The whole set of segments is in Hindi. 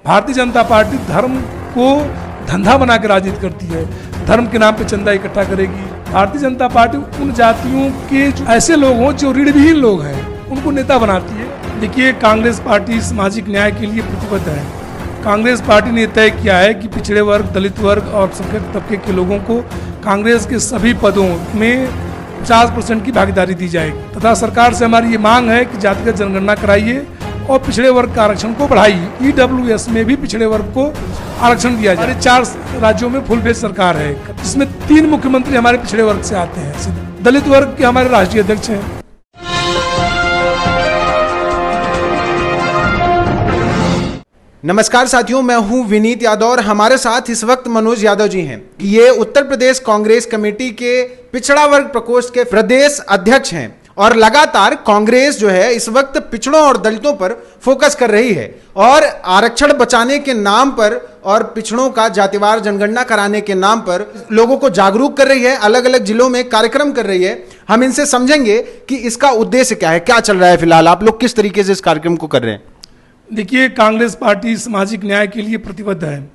भारतीय जनता पार्टी धर्म को धंधा बना के राजनीति करती है, धर्म के नाम पे चंदा इकट्ठा करेगी। भारतीय जनता पार्टी उन जातियों के जो ऐसे लोग हों जो ऋणविहीन लोग हैं उनको नेता बनाती है। देखिए, कांग्रेस पार्टी सामाजिक न्याय के लिए प्रतिबद्ध है। कांग्रेस पार्टी ने तय किया है कि पिछड़े वर्ग, दलित वर्ग और अल्पसंख्यक तबके के लोगों को कांग्रेस के सभी पदों में 50% की भागीदारी दी जाएगी तथा सरकार से हमारी ये मांग है कि जातिगत जनगणना कराइए और पिछड़े वर्ग का आरक्षण को बढ़ाइए। ईडब्ल्यूएस में भी पिछड़े वर्ग को आरक्षण दिया जाए। 4 राज्यों में फुल फेज सरकार है, जिसमें 3 मुख्यमंत्री हमारे पिछड़े वर्ग से आते हैं। दलित वर्ग के हमारे राष्ट्रीय अध्यक्ष हैं। नमस्कार साथियों, मैं हूं विनीत यादव और हमारे साथ इस वक्त मनोज यादव जी हैं। ये उत्तर प्रदेश कांग्रेस कमेटी के पिछड़ा वर्ग प्रकोष्ठ के प्रदेश अध्यक्ष हैं और लगातार कांग्रेस जो है इस वक्त पिछड़ों और दलितों पर फोकस कर रही है और आरक्षण बचाने के नाम पर और पिछड़ों का जातिवार जनगणना कराने के नाम पर लोगों को जागरूक कर रही है, अलग अलग जिलों में कार्यक्रम कर रही है। हम इनसे समझेंगे कि इसका उद्देश्य क्या है, क्या चल रहा है, फिलहाल आप लोग किस तरीके से इस कार्यक्रम को कर रहे हैं। देखिए, कांग्रेस पार्टी सामाजिक न्याय के लिए प्रतिबद्ध है।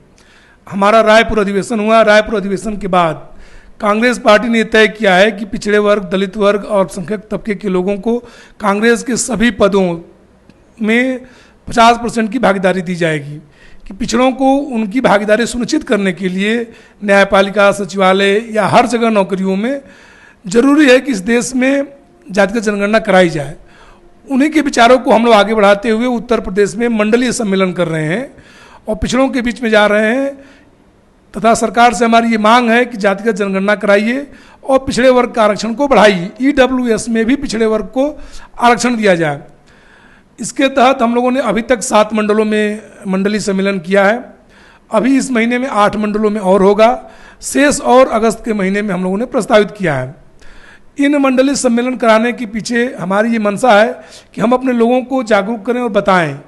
हमारा रायपुर अधिवेशन हुआ। रायपुर अधिवेशन के बाद कांग्रेस पार्टी ने तय किया है कि पिछड़े वर्ग, दलित वर्ग और अल्पसंख्यक तबके के लोगों को कांग्रेस के सभी पदों में 50% की भागीदारी दी जाएगी। कि पिछड़ों को उनकी भागीदारी सुनिश्चित करने के लिए न्यायपालिका, सचिवालय या हर जगह नौकरियों में जरूरी है कि इस देश में जातिगत जनगणना कराई जाए। उन्हीं के विचारों को हम लोग आगे बढ़ाते हुए उत्तर प्रदेश में मंडलीय सम्मेलन कर रहे हैं और पिछड़ों के बीच में जा रहे हैं तथा सरकार से हमारी ये मांग है कि जातिगत जनगणना कराइए और पिछड़े वर्ग का आरक्षण को बढ़ाइए। ईडब्ल्यूएस में भी पिछड़े वर्ग को आरक्षण दिया जाए। इसके तहत हम लोगों ने अभी तक 7 मंडलों में मंडलीय सम्मेलन किया है। अभी इस महीने में 8 मंडलों में और होगा। शेष और अगस्त के महीने में हम लोगों ने प्रस्तावित किया है। इन मंडलीय सम्मेलन कराने के पीछे हमारी ये मंशा है कि हम अपने लोगों को जागरूक करें और बताएं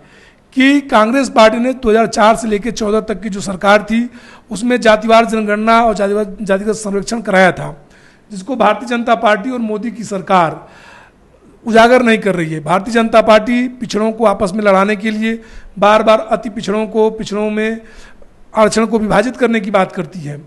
कि कांग्रेस पार्टी ने 2004 से लेकर 14 तक की जो सरकार थी उसमें जातिवार जनगणना और जातिगत सर्वेक्षण कराया था, जिसको भारतीय जनता पार्टी और मोदी की सरकार उजागर नहीं कर रही है। भारतीय जनता पार्टी पिछड़ों को आपस में लड़ाने के लिए बार बार अति पिछड़ों में आरक्षण को विभाजित करने की बात करती है।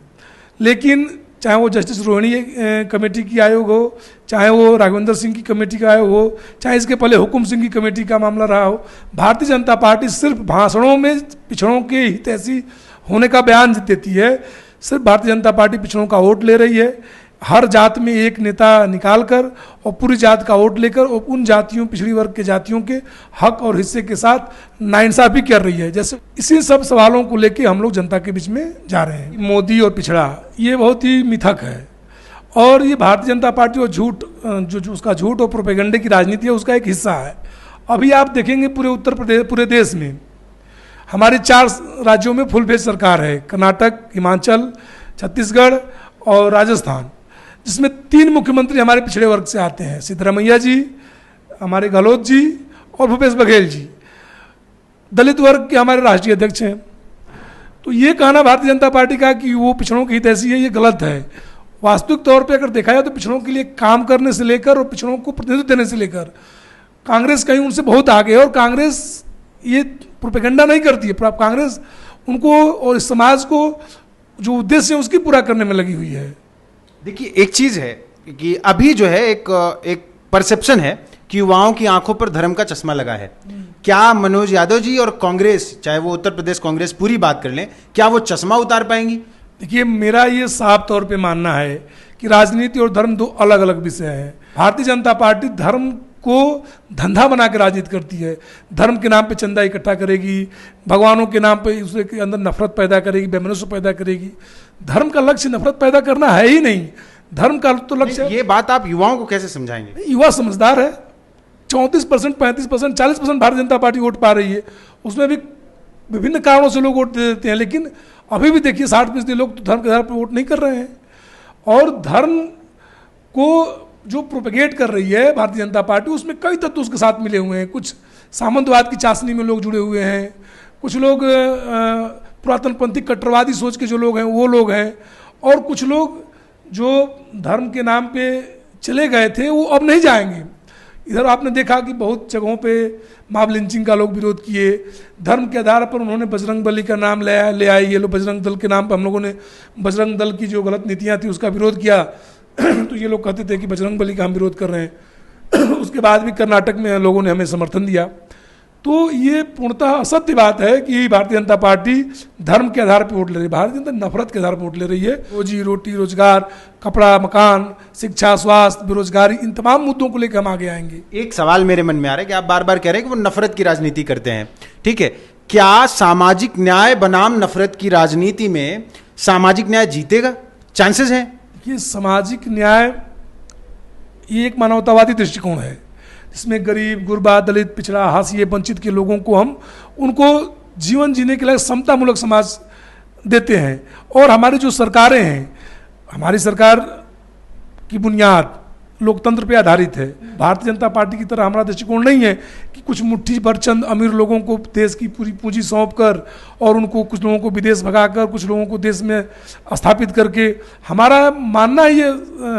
लेकिन चाहे वो जस्टिस रोहिणी कमेटी की आयोग हो, चाहे वो राघवेंद्र सिंह की कमेटी का आयोग हो, चाहे इसके पहले हुकुम सिंह की कमेटी का मामला रहा हो, भारतीय जनता पार्टी सिर्फ भाषणों में पिछड़ों के हित ऐसी होने का बयान देती है। सिर्फ भारतीय जनता पार्टी पिछड़ों का वोट ले रही है। हर जात में एक नेता निकालकर और पूरी जात का वोट लेकर और उन जातियों, पिछड़ी वर्ग के जातियों के हक और हिस्से के साथ नाइंसाफी कर रही है। जैसे इसी सब सवालों को लेके हम लोग जनता के बीच में जा रहे हैं। मोदी और पिछड़ा ये बहुत ही मिथक है और ये भारतीय जनता पार्टी और झूठ जो उसका झूठ और प्रोपेगेंडे की राजनीति है उसका एक हिस्सा है। अभी आप देखेंगे पूरे उत्तर प्रदेश, पूरे देश में हमारे 4 राज्यों में फुल फेज सरकार है। कर्नाटक, हिमाचल, छत्तीसगढ़ और राजस्थान, जिसमें 3 मुख्यमंत्री हमारे पिछड़े वर्ग से आते हैं। सिद्धरामैया जी, हमारे गहलोत जी और भूपेश बघेल जी दलित वर्ग के हमारे राष्ट्रीय अध्यक्ष हैं। तो ये कहना भारतीय जनता पार्टी का कि वो पिछड़ों की हित ऐसी है, ये गलत है। वास्तविक तौर पे अगर देखा जाए तो पिछड़ों के लिए काम करने से लेकर और पिछड़ों को प्रतिनिधित्व देने से लेकर कांग्रेस कहीं उनसे बहुत आगे है और कांग्रेस ये प्रोपेगेंडा नहीं करती है। कांग्रेस उनको और इस समाज को जो उद्देश्य है उसकी पूरा करने में लगी हुई है। देखिए, एक चीज है कि अभी जो है एक परसेप्शन है कि युवाओं की आंखों पर धर्म का चश्मा लगा है। क्या मनोज यादव जी और कांग्रेस, चाहे वो उत्तर प्रदेश कांग्रेस पूरी बात कर लें, क्या वो चश्मा उतार पाएंगी? देखिए, मेरा ये साफ तौर पे मानना है कि राजनीति और धर्म 2 अलग अलग विषय हैं। भारतीय जनता पार्टी धर्म को धंधा बना के राजनीति करती है। धर्म के नाम पे चंदा इकट्ठा करेगी, भगवानों के नाम पे उसके अंदर नफरत पैदा करेगी, वैमनस्य पैदा करेगी। धर्म का लक्ष्य नफरत पैदा करना है ही नहीं। धर्म का तो लक्ष्य, ये बात आप युवाओं को कैसे समझाएंगे? युवा समझदार है। 34%, 35%, 40% भारतीय जनता पार्टी वोट पा रही है। उसमें भी विभिन्न कारणों से लोग वोट दे देते हैं, लेकिन अभी भी देखिए 60% लोग तो धर्म के आधार पर वोट नहीं कर रहे हैं। और धर्म को जो प्रोपेगेट कर रही है भारतीय जनता पार्टी, उसमें कई तत्व उसके साथ मिले हुए हैं। कुछ सामंतवाद की चाशनी में लोग जुड़े हुए हैं, कुछ लोग पुरातनपंथी कट्टरवादी सोच के जो लोग हैं वो लोग हैं, और कुछ लोग जो धर्म के नाम पे चले गए थे वो अब नहीं जाएंगे। इधर आपने देखा कि बहुत जगहों पे मॉब लिंचिंग का लोग विरोध किए, धर्म के आधार पर उन्होंने बजरंग बली का नाम ले आए ये लोग, बजरंग दल के नाम पर हम लोगों ने बजरंग दल की जो गलत नीतियाँ थी उसका विरोध किया तो ये लोग कहते थे कि बजरंग बली का हम विरोध कर रहे हैं उसके बाद भी कर्नाटक में लोगों ने हमें समर्थन दिया। तो ये पूर्णतः असत्य बात है कि भारतीय जनता पार्टी धर्म के आधार पर वोट ले रही है। भारतीय जनता नफरत के आधार पर वोट ले रही है। रोजी रोटी, रोजगार, कपड़ा, मकान, शिक्षा, स्वास्थ्य, बेरोजगारी, इन तमाम मुद्दों को लेकर हम आगे आएंगे। एक सवाल मेरे मन में आ रहा है कि आप बार बार कह रहे हैं कि वो नफरत की राजनीति करते हैं, ठीक है, क्या सामाजिक न्याय बनाम नफरत की राजनीति में सामाजिक न्याय जीतेगा? चांसेस हैं? ये सामाजिक न्याय ये एक मानवतावादी दृष्टिकोण है इसमें गरीब, गुरबा, दलित, पिछड़ा, हाशिए, वंचित के लोगों को हम उनको जीवन जीने के लिए समतामूलक समाज देते हैं। और हमारी जो सरकारें हैं, हमारी सरकार की बुनियाद लोकतंत्र पे आधारित है। भारतीय जनता पार्टी की तरह हमारा दृष्टिकोण नहीं है कि कुछ मुट्ठी भर चंद अमीर लोगों को देश की पूरी पूंजी सौंप कर और उनको कुछ लोगों को विदेश भगाकर कुछ लोगों को देश में स्थापित करके। हमारा मानना ये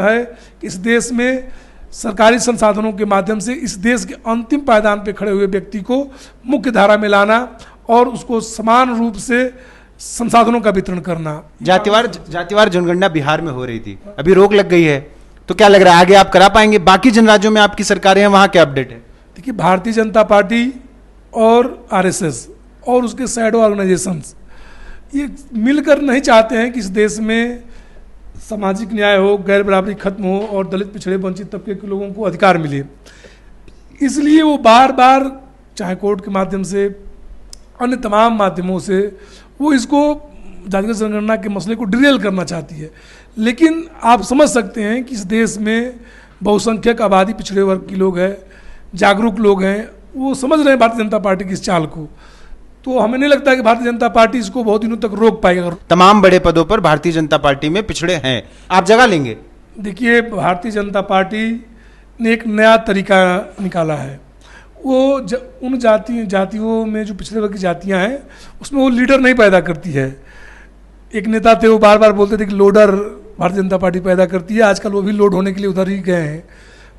है कि इस देश में सरकारी संसाधनों के माध्यम से इस देश के अंतिम पायदान पे खड़े हुए व्यक्ति को मुख्य धारा में लाना और उसको समान रूप से संसाधनों का वितरण करना। जातिवार जनगणना बिहार में हो रही थी, अभी रोक लग गई है, तो क्या लग रहा है आगे आप करा पाएंगे? बाकी जिन राज्यों में आपकी सरकारें हैं वहां क्या अपडेट है? देखिए, भारतीय जनता पार्टी और आरएसएस और उसके शैडो ऑर्गेनाइजेशंस ये मिलकर नहीं चाहते हैं कि इस देश में सामाजिक न्याय हो, गैर बराबरी खत्म हो और दलित, पिछड़े, वंचित तबके के लोगों को अधिकार मिले। इसलिए वो बार बार चाहे कोर्ट के माध्यम से, अन्य तमाम माध्यमों से वो इसको जातिगत जनगणना के मसले को डिरेल करना चाहती है। लेकिन आप समझ सकते हैं कि इस देश में बहुसंख्यक आबादी पिछड़े वर्ग के लोग हैं, जागरूक लोग हैं, वो समझ रहे हैं भारतीय जनता पार्टी की इस चाल को। तो हमें नहीं लगता कि भारतीय जनता पार्टी इसको बहुत दिनों तक रोक पाएगा। तमाम बड़े पदों पर भारतीय जनता पार्टी में पिछड़े हैं, आप जगह लेंगे? देखिए, भारतीय जनता पार्टी ने एक नया तरीका निकाला है। वो उन जातियों में जो पिछड़े वर्ग की जातियां हैं उसमें वो लीडर नहीं पैदा करती है। एक नेता थे, वो बार बार बोलते थे कि लोडर भारतीय जनता पार्टी पैदा करती है। आजकल वो भी लोड होने के लिए उधर ही गए हैं।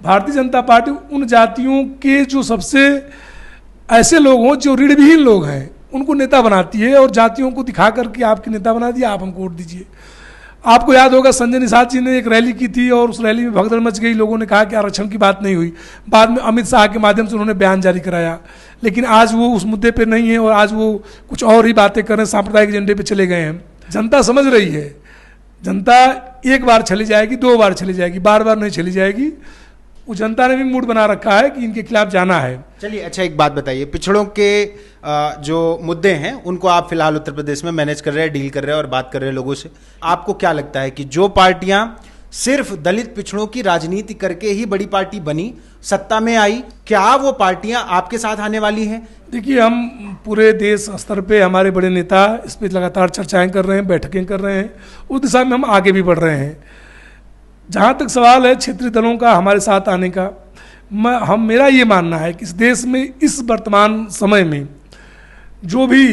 भारतीय जनता पार्टी उन जातियों के जो सबसे ऐसे लोग हों जो ऋणविहीन लोग हैं उनको नेता बनाती है और जातियों को दिखा करके आपके नेता बना दिया, आप हमको वोट दीजिए। आपको याद होगा संजय निषाद जी ने एक रैली की थी और उस रैली में भगदड़ मच गई। लोगों ने कहा कि आरक्षण की बात नहीं हुई। बाद में अमित शाह के माध्यम से उन्होंने बयान जारी कराया, लेकिन आज वो उस मुद्दे पे नहीं है और आज वो कुछ और ही बातें कर रहे हैं, सांप्रदायिक एजेंडे पे चले गए हैं। जनता समझ रही है, जनता एक बार चली जाएगी, 2 बार चली जाएगी, बार बार नहीं चली जाएगी। वो जनता ने भी मूड बना रखा है कि इनके खिलाफ जाना है। चलिए, अच्छा एक बात बताइए, पिछड़ों के जो मुद्दे हैं उनको आप फिलहाल उत्तर प्रदेश में मैनेज कर रहे हैं, डील कर रहे हैं और बात कर रहे हैं लोगों से। आपको क्या लगता है कि जो पार्टियां सिर्फ दलित पिछड़ों की राजनीति करके ही बड़ी पार्टी बनी, सत्ता में आई, क्या वो पार्टियां आपके साथ आने वाली हैं? देखिए, हम पूरे देश स्तर पे हमारे बड़े नेता इस पर लगातार चर्चाएं कर रहे हैं, बैठकें कर रहे हैं, उस दिशा में हम आगे भी बढ़ रहे हैं। जहाँ तक सवाल है क्षेत्रीय दलों का हमारे साथ आने का, मेरा ये मानना है कि इस देश में इस वर्तमान समय में जो भी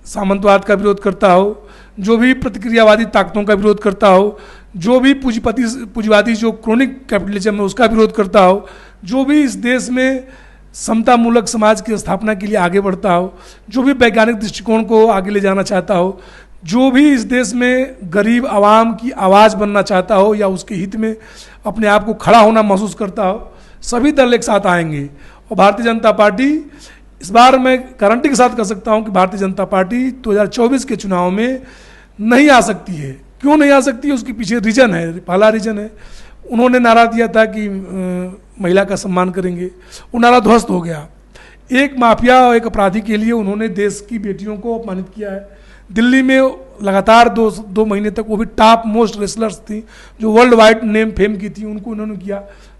सामंतवाद का विरोध करता हो, जो भी प्रतिक्रियावादी ताकतों का विरोध करता हो, जो भी पूंजीवादी जो क्रोनिक कैपिटलिज्म है उसका विरोध करता हो, जो भी इस देश में समतामूलक समाज की स्थापना के लिए आगे बढ़ता हो, जो भी वैज्ञानिक दृष्टिकोण को आगे ले जाना चाहता हो, जो भी इस देश में गरीब आवाम की आवाज़ बनना चाहता हो या उसके हित में अपने आप को खड़ा होना महसूस करता हो, सभी दल एक साथ आएंगे। और भारतीय जनता पार्टी इस बार मैं गारंटी के साथ कह सकता हूं कि भारतीय जनता पार्टी 2024 के चुनाव में नहीं आ सकती है। क्यों नहीं आ सकती है? उसके पीछे रीजन है। पहला रीजन है, उन्होंने नारा दिया था कि महिला का सम्मान करेंगे, वो नारा ध्वस्त हो गया। एक माफिया और एक अपराधी के लिए उन्होंने देश की बेटियों को अपमानित किया है। दिल्ली में लगातार दो महीने तक वो भी टॉप मोस्ट रेसलर्स थी जो वर्ल्ड वाइड नेम फेम की थी, उनको उन्होंने किया।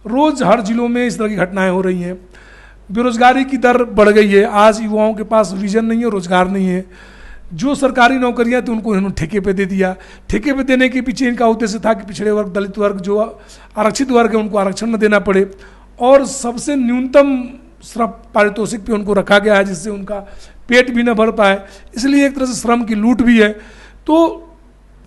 रोज़ हर जिलों में इस तरह की घटनाएं हो रही हैं। बेरोजगारी की दर बढ़ गई है। आज युवाओं के पास विजन नहीं है, रोजगार नहीं है। जो सरकारी नौकरियां थी उनको इन्होंने ठेके पे दे दिया। ठेके पे देने के पीछे इनका उद्देश्य था कि पिछड़े वर्ग, दलित वर्ग, जो आरक्षित वर्ग है उनको आरक्षण न देना पड़े और सबसे न्यूनतम श्रम पारितोषिक पे उनको रखा गया है जिससे उनका पेट भी न भर पाए। इसलिए एक तरह से श्रम की लूट भी है। तो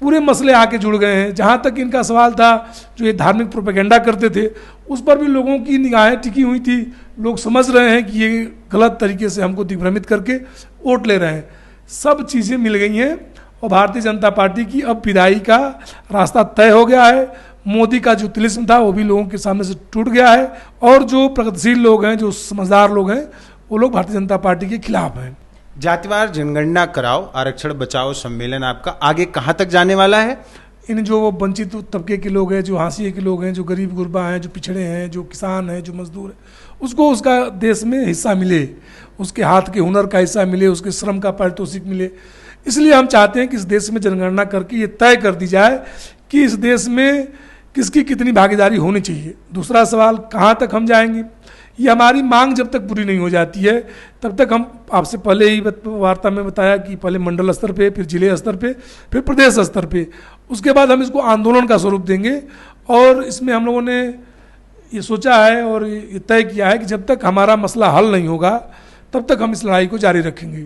पूरे मसले आके जुड़ गए हैं। जहाँ तक इनका सवाल था, जो ये धार्मिक प्रोपेगेंडा करते थे, उस पर भी लोगों की निगाहें टिकी हुई थी। लोग समझ रहे हैं कि ये गलत तरीके से हमको दिग्भ्रमित करके वोट ले रहे हैं। सब चीज़ें मिल गई हैं और भारतीय जनता पार्टी की अब विदाई का रास्ता तय हो गया है। मोदी का जो तिलिस्म था वो भी लोगों के सामने से टूट गया है और जो प्रगतिशील लोग हैं, जो समझदार लोग हैं, वो लोग भारतीय जनता पार्टी के खिलाफ हैं। जातिवार जनगणना कराओ, आरक्षण बचाओ सम्मेलन आपका आगे कहाँ तक जाने वाला है? इन जो वंचित तबके के लोग हैं, जो हाशिए के लोग हैं, जो गरीब गुरबा हैं, जो पिछड़े हैं, जो किसान हैं, जो मजदूर हैं, उसको उसका देश में हिस्सा मिले, उसके हाथ के हुनर का हिस्सा मिले, उसके श्रम का पारितोषिक मिले। इसलिए हम चाहते हैं कि इस देश में जनगणना करके ये तय कर दी जाए कि इस देश में किसकी कितनी भागीदारी होनी चाहिए। दूसरा सवाल, कहाँ तक हम जाएंगे? ये हमारी मांग जब तक पूरी नहीं हो जाती है तब तक हम, आपसे पहले ही वार्ता में बताया कि पहले मंडल स्तर पे, फिर जिले स्तर पे, फिर प्रदेश स्तर पे, उसके बाद हम इसको आंदोलन का स्वरूप देंगे। और इसमें हम लोगों ने ये सोचा है और ये तय किया है कि जब तक हमारा मसला हल नहीं होगा तब तक हम इस लड़ाई को जारी रखेंगे।